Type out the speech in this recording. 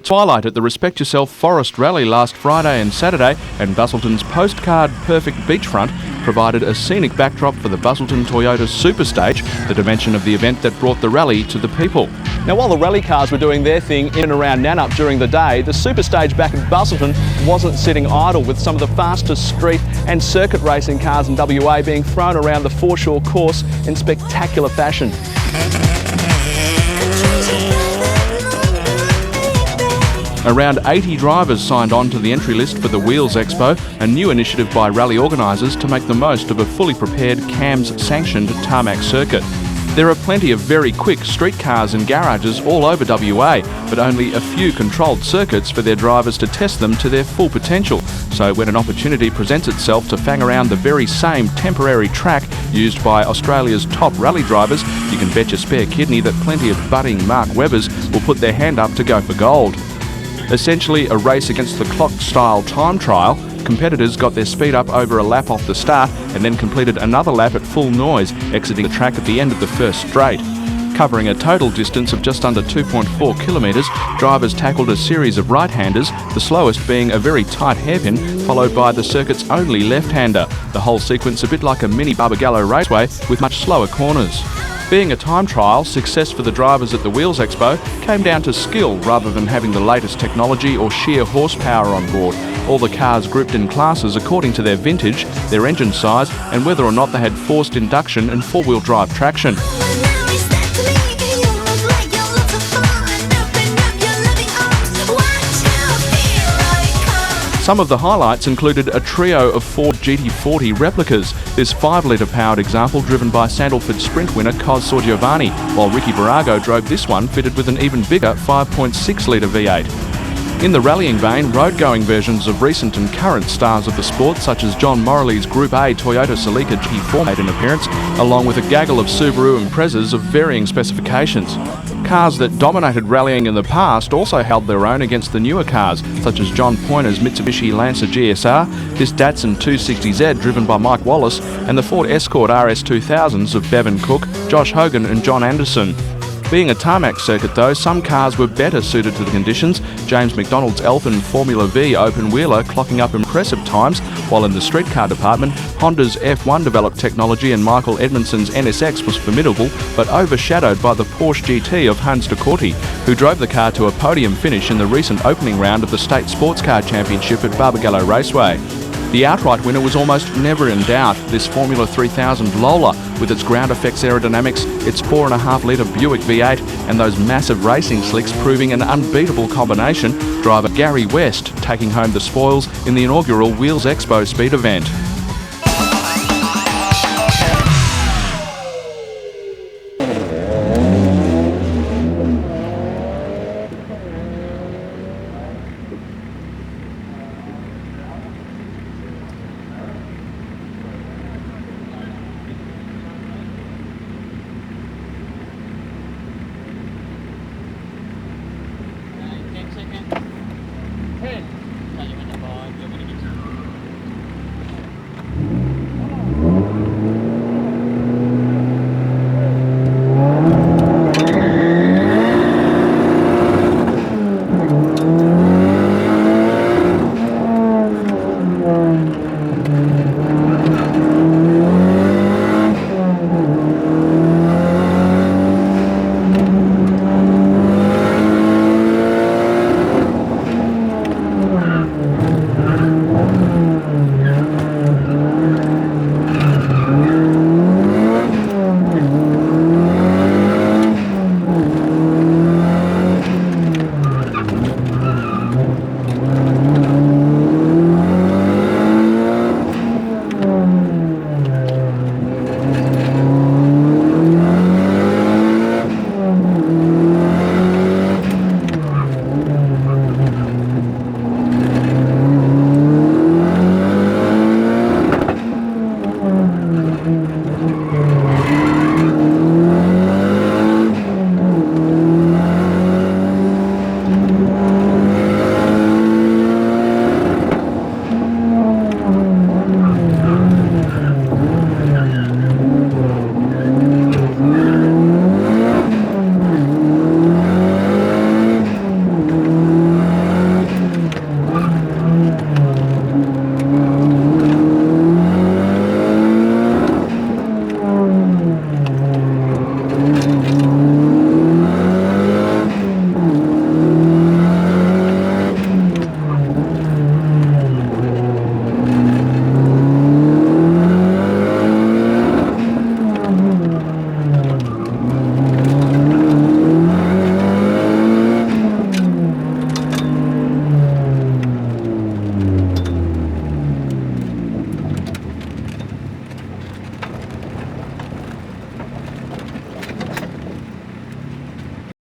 Twilight at the Respect Yourself Forrest Rally last Friday and Saturday, and Bussleton's postcard perfect beachfront provided a scenic backdrop for the Bussleton Toyota Superstage, the dimension of the event that brought the rally to the people. Now, while the rally cars were doing their thing in and around Nannup during the day, the Superstage back at Bussleton wasn't sitting idle, with some of the fastest street and circuit racing cars in WA being thrown around the foreshore course in spectacular fashion. Around 80 drivers signed on to the entry list for the Wheels Expo, a new initiative by rally organisers to make the most of a fully prepared CAMS-sanctioned tarmac circuit. There are plenty of very quick street cars and garages all over WA, but only a few controlled circuits for their drivers to test them to their full potential. So when an opportunity presents itself to fang around the very same temporary track used by Australia's top rally drivers, you can bet your spare kidney that plenty of budding Mark Webbers will put their hand up to go for gold. Essentially a race against the clock-style time trial, competitors got their speed up over a lap off the start and then completed another lap at full noise, exiting the track at the end of the first straight. Covering a total distance of just under 2.4 kilometres, drivers tackled a series of right-handers, the slowest being a very tight hairpin, followed by the circuit's only left-hander, the whole sequence a bit like a mini Barbagallo raceway with much slower corners. Being a time trial, success for the drivers at the Wheels Expo came down to skill rather than having the latest technology or sheer horsepower on board. All the cars grouped in classes according to their vintage, their engine size, and whether or not they had forced induction and four-wheel drive traction. Some of the highlights included a trio of Ford GT40 replicas, this 5-litre powered example driven by Sandalford Sprint winner Cos Sorgiovanni, while Ricky Barago drove this one fitted with an even bigger 5.6-litre V8. In the rallying vein, road-going versions of recent and current stars of the sport, such as John Morley's Group A Toyota Celica GT4 made an appearance, along with a gaggle of Subaru Imprezas of varying specifications. Cars that dominated rallying in the past also held their own against the newer cars, such as John Pointer's Mitsubishi Lancer GSR, this Datsun 260Z driven by Mike Wallace, and the Ford Escort RS2000s of Bevan Cook, Josh Hogan and John Anderson. Being a tarmac circuit though, some cars were better suited to the conditions, James McDonald's Elfin Formula V open-wheeler clocking up impressive times, while in the street car department, Honda's F1 developed technology and Michael Edmondson's NSX was formidable, but overshadowed by the Porsche GT of Hans de Korte, who drove the car to a podium finish in the recent opening round of the State Sports Car Championship at Barbagallo Raceway. The outright winner was almost never in doubt, this Formula 3000 Lola, with its ground effects aerodynamics, its 4.5-litre Buick V8 and those massive racing slicks proving an unbeatable combination, driver Gary West taking home the spoils in the inaugural Wheels Expo speed event.